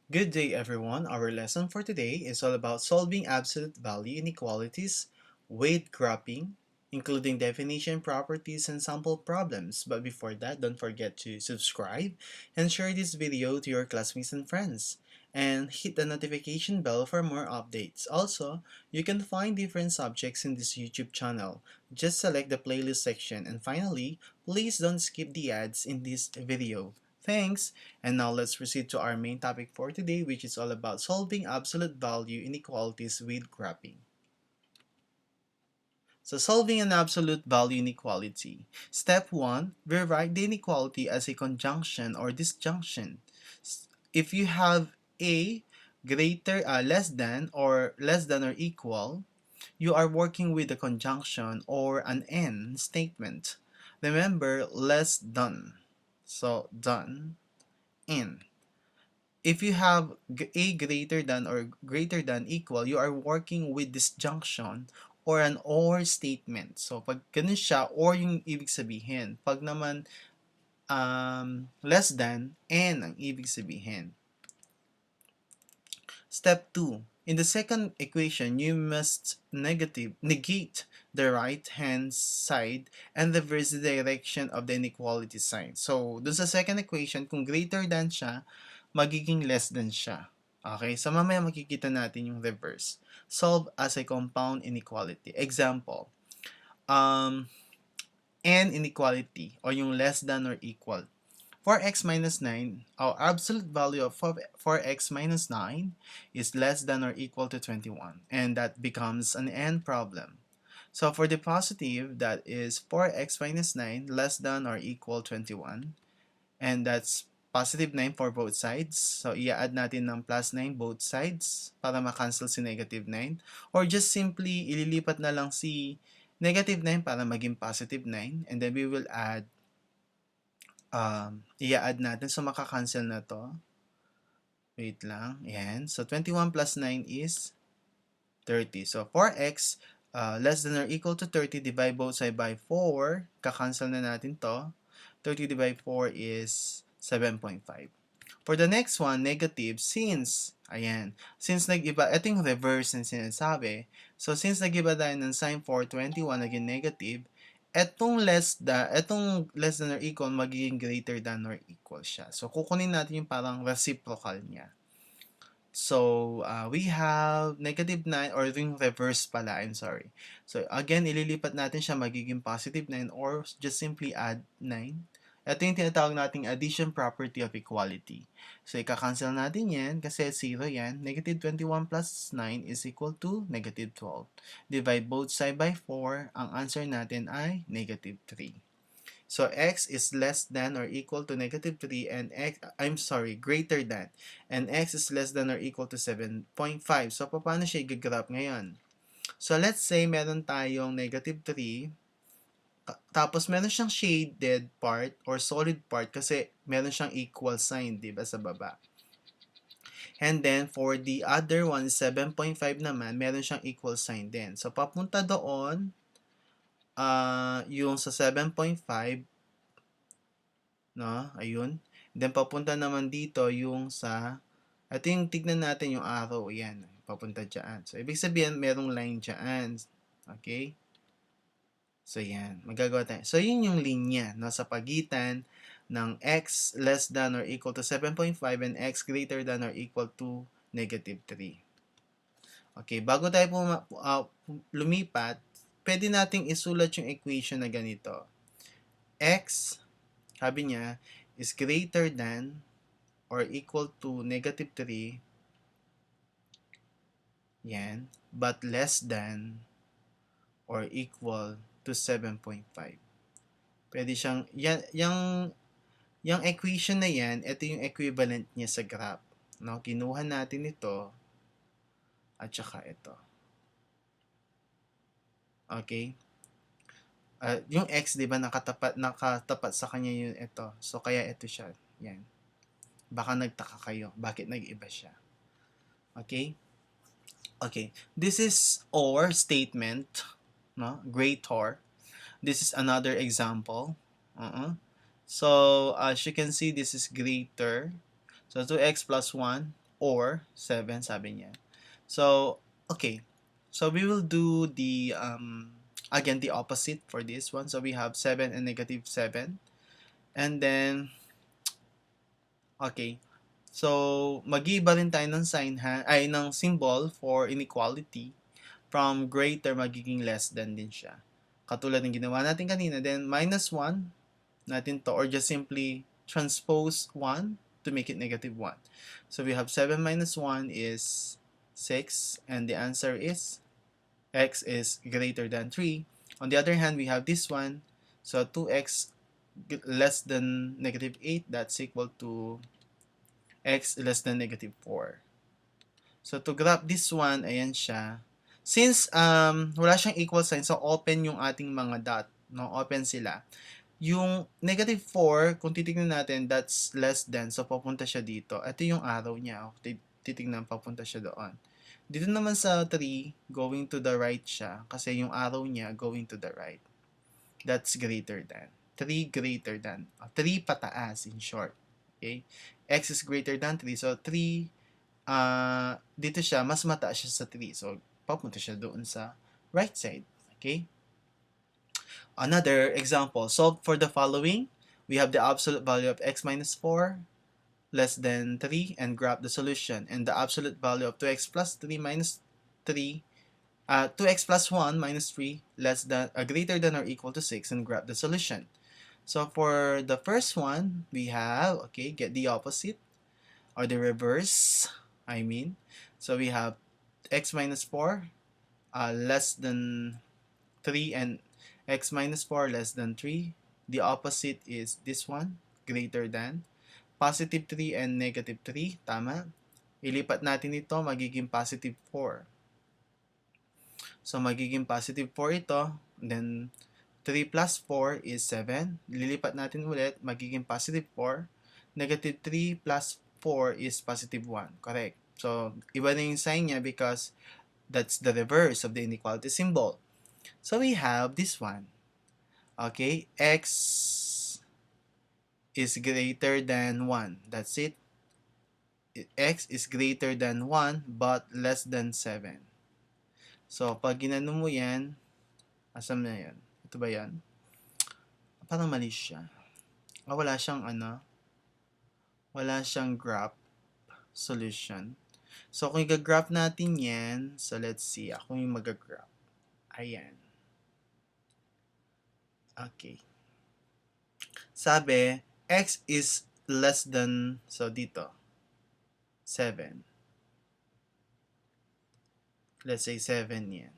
Good day, everyone. Our lesson for today is all about solving absolute value inequalities, weight graphing, including definition, properties, and sample problems. But before that, don't forget to subscribe and share this video to your classmates and friends. And hit the notification bell for more updates. Also, you can find different subjects in this YouTube channel. Just select the playlist section. And finally, please don't skip the ads in this video. Thanks! And now let's proceed to our main topic for today, which is all about solving absolute value inequalities with graphing. So solving an absolute value inequality. Step 1, rewrite the inequality as a conjunction or disjunction. If you have a less than or equal, you are working with a conjunction or an and statement. Remember less than. So done in. If you have a greater than or greater than equal, you are working with disjunction or an or statement. So, pag ganun siya, or yung ibig sabihin. Pag naman less than, and ang ibig sabihin. Step 2. In the second equation, you must negate the right-hand side and reverse the direction of the inequality sign. So, dun sa second equation, kung greater than siya, magiging less than siya. Okay? So, mamaya makikita natin yung reverse. Solve as a compound inequality. Example, n inequality o yung less than or equal. For x minus 9, our absolute value of 4x minus 9 is less than or equal to 21, and that becomes an n problem. So for the positive, that is 4x minus 9 less than or equal 21, and that's positive 9 for both sides. So i-add natin ng plus 9 both sides para ma-cancel si negative 9, or just simply ililipat na lang si negative 9 para maging positive 9, and then we will add i-add natin. So, makakancel na to. Wait lang. Ayan. So, 21 plus 9 is 30. So, 4x less than or equal to 30, divide both side by 4. Kakancel na natin to. 30 divided by 4 is 7.5. For the next one, negative, since nag-iba, ito yung reverse na sinasabi. So, since nag-iba tayo ng sign for 21 naging negative, etong less than or equal magiging greater than or equal siya. So, kukunin natin yung parang reciprocal niya. So, we have negative 9 or yung reverse pala, I'm sorry. So, again, ililipat natin siya magiging positive 9 or just simply add 9. Ito yung tinatawag nating addition property of equality. So, ika-cancel natin yan kasi 0 yan. Negative 21 plus 9 is equal to negative 12. Divide both side by 4. Ang answer natin ay negative 3. So, x is less than or equal to negative 3 and greater than. And x is less than or equal to 7.5. So, paano siya i-graph ngayon? So, let's say meron tayong negative 3. Tapos, meron siyang shaded part or solid part kasi meron siyang equal sign, di ba, sa baba. And then, for the other one, 7.5 naman, meron siyang equal sign din. So, papunta doon, yung sa 7.5, no? Ayun. Then, papunta naman dito yung sa, ito yung tignan natin yung arrow, yan, papunta dyan. So, ibig sabihin, merong line dyan. Okay? So, yan. Magagawa tayo. So, yun yung linya sa pagitan ng x less than or equal to 7.5 and x greater than or equal to negative 3. Okay, bago tayo lumipat, pwede nating isulat yung equation na ganito. X, sabi niya, is greater than or equal to negative 3. Yan. But less than or equal to 7.5. Pwede siyang, yung equation na yan, ito yung equivalent niya sa graph. No? Kinuha natin ito at saka ito. Okay? Yung x, di ba, nakatapat sa kanya yung ito. So, kaya ito siya. Yan. Baka nagtaka kayo. Bakit nag-iba siya? Okay? Okay. This is or statement. No? Greater. This is another example. So, as you can see, this is greater. So, 2x plus 1 or 7, sabi niya. So, okay. So, we will do the, again, the opposite for this one. So, we have 7 and negative 7. And then, okay. So, mag-iiba rin tayo ng ng symbol for inequality. From greater, magiging less than din siya. Katulad ng ginawa natin kanina. Then, minus 1 natin to, or just simply transpose 1 to make it negative 1. So, we have 7 minus 1 is 6, and the answer is x is greater than 3. On the other hand, we have this one. So, 2x less than negative 8, that's equal to x less than negative 4. So, to graph this one, ayan siya. Since wala siyang equal sign, so open yung ating mga dot. No? Open sila. Yung negative 4, kung titignan natin, that's less than. So, papunta siya dito. Ito yung arrow niya. Titignan, papunta siya doon. Dito naman sa 3, going to the right siya. Kasi yung arrow niya, going to the right. That's greater than. 3 greater than. 3 pataas, in short. Okay? X is greater than 3. So, 3, dito siya, mas mataas siya sa 3. So, papunta siya doon sa right side. Okay? Another example, solve for the following. We have the absolute value of x minus 4 less than 3 and graph the solution. And the absolute value of 2x plus 3 minus 3, 2x plus 1 minus 3 less than, greater than or equal to 6 and graph the solution. So for the first one, we have, okay, get the opposite or the reverse, I mean. So we have x minus 4 less than 3 and x minus 4 less than 3. The opposite is this one, greater than. Positive 3 and negative 3, tama. Ilipat natin ito, magiging positive 4. So, magiging positive 4 ito. Then, 3 plus 4 is 7. Lilipat natin ulit, magiging positive 4. Negative 3 plus 4 is positive 1. Correct. So, iba na yung sign niya because that's the reverse of the inequality symbol. So, we have this one. Okay, x is greater than 1. That's it. X is greater than 1 but less than 7. So, pag ginano mo yan, asam na yan? Ito ba yan? Parang mali siya. Wala siyang wala siyang graph solution. So, kung i-graph natin yan, so let's see, ako yung mag-graph. Ayan. Okay. Sabi, x is less than, so dito, 7. Let's say 7 yan.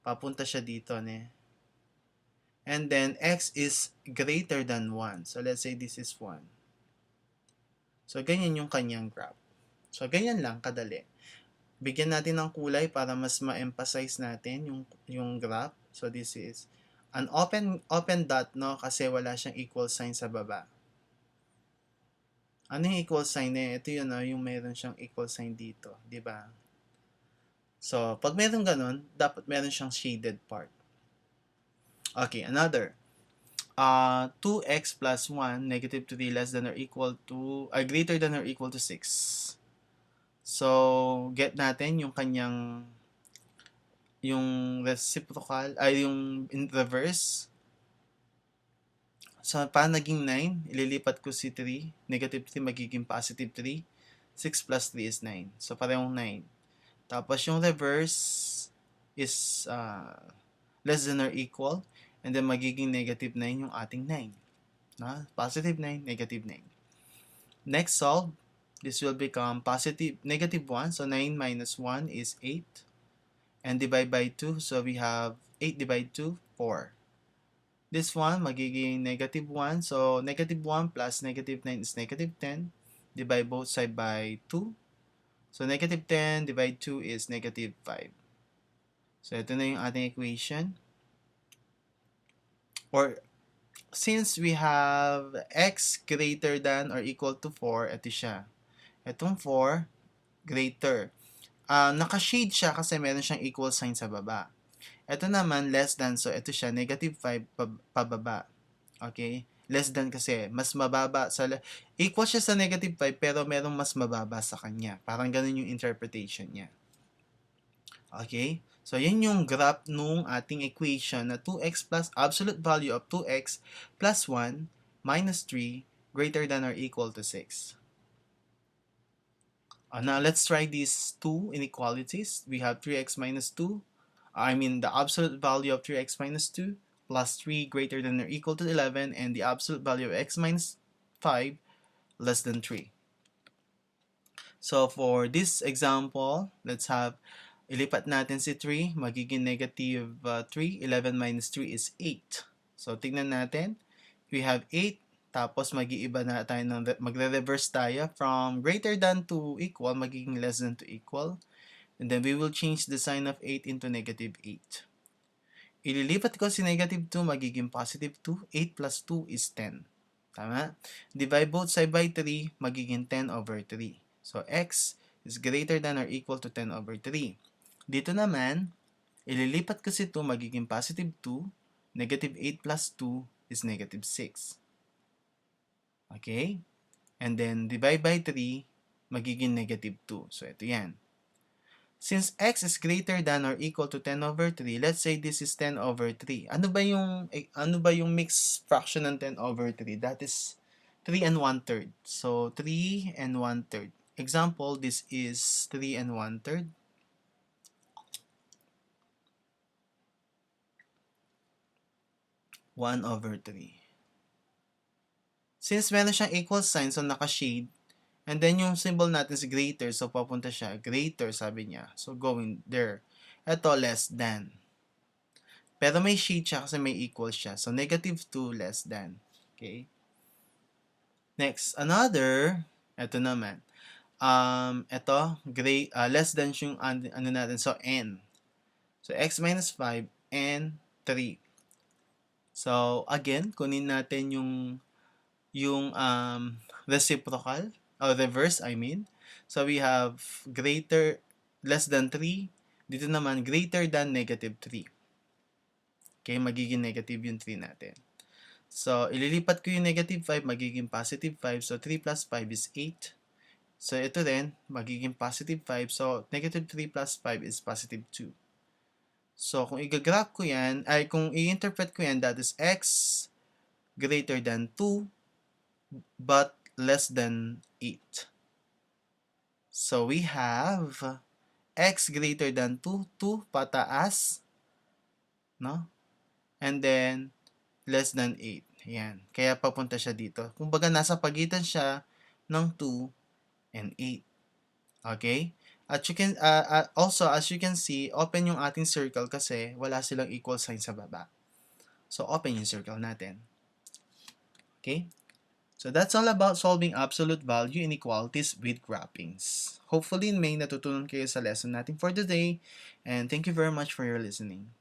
Papunta siya dito, ne? And then, x is greater than 1. So, let's say this is 1. So, ganyan yung kanyang graph. So, ganyan lang, kadali. Bigyan natin ng kulay para mas ma-emphasize natin yung graph. So, this is an open dot, no? Kasi wala siyang equal sign sa baba. Ano yung equal sign eh? Ito yun, no? Yung meron siyang equal sign dito. Diba? So, pag meron ganun, dapat meron siyang shaded part. Okay, another. 2x plus 1, negative 3 less than or equal to, greater than or equal to 6. So, get natin yung kanyang, yung reciprocal, yung in reverse. So, paano naging 9? Ililipat ko si 3. Negative 3 magiging positive 3. 6 plus 3 is 9. So, parehong 9. Tapos, yung reverse is less than or equal. And then, magiging negative 9 yung ating 9. Positive 9, negative 9. Next, solve. This will become negative 1. So, 9 minus 1 is 8. And divide by 2. So, we have 8 divided 2, 4. This one, magiging negative 1. So, negative 1 plus negative 9 is negative 10. Divide both sides by 2. So, negative 10 divided 2 is negative 5. So, ito na yung ating equation. Or, since we have x greater than or equal to 4, ito siya. Itong 4, greater. Naka-shade siya kasi meron siyang equal sign sa baba. Ito naman, less than. So, ito siya, negative 5 pababa. Okay? Less than kasi, mas mababa equal siya sa negative 5 pero merong mas mababa sa kanya. Parang ganun yung interpretation niya. Okay? So, yun yung graph nung ating equation na 2x plus absolute value of 2x plus 1 minus 3 greater than or equal to 6. Now, let's try these two inequalities. We have 3x minus 2. The absolute value of 3x minus 2 plus 3 greater than or equal to 11, and the absolute value of x minus 5 less than 3. So, for this example, let's have, ilipat natin si 3, magiging negative 3. 11 minus 3 is 8. So, tignan natin. We have 8, tapos mag-iiba na tayo, magre-reverse tayo from greater than to equal, magiging less than to equal. And then we will change the sign of 8 into negative 8. Ililipat ko si negative 2, magiging positive 2. 8 plus 2 is 10. Tama? Divide both side by 3, magiging 10 over 3. So, x is greater than or equal to 10 over 3. Dito naman, ililipat ko si 2, magiging positive 2. Negative 8 plus 2 is negative 6. Okay? And then, divide by 3, magiging negative 2. So, ito yan. Since x is greater than or equal to 10 over 3, let's say this is 10 over 3. Ano ba yung mixed fraction ng 10 over 3? That is 3 and 1/3. So, 3 and 1/3. Example, this is 3 and 1/3. 1 over 3. Since meron siyang equal sign, so naka-shade, and then yung symbol natin is greater, so papunta siya, greater sabi niya. So going there. Ito, less than. Pero may shade siya kasi may equal siya. So negative 2 less than. Okay? Next, another, ito naman. Ito, less than yung ano natin. So n. So x minus 5, n, 3. So again, kunin natin yung reciprocal, or reverse, I mean. So, we have less than 3. Dito naman, greater than negative 3. Okay, magiging negative yung 3 natin. So, ililipat ko yung negative 5, magiging positive 5. So, 3 plus 5 is 8. So, ito rin, magiging positive 5. So, negative 3 plus 5 is positive 2. So, kung i-graph ko yan, kung i-interpret ko yan, that is x greater than 2, but less than 8. So, we have x greater than 2, 2 pataas, no? And then, less than 8. Ayan. Kaya papunta siya dito. Kumbaga, nasa pagitan siya ng 2 and 8. Okay? At you can, also, as you can see, open yung ating circle kasi wala silang equal sign sa baba. So, open yung circle natin. Okay? So that's all about solving absolute value inequalities with graphings. Hopefully may natutunan kayo sa lesson natin for today, and thank you very much for your listening.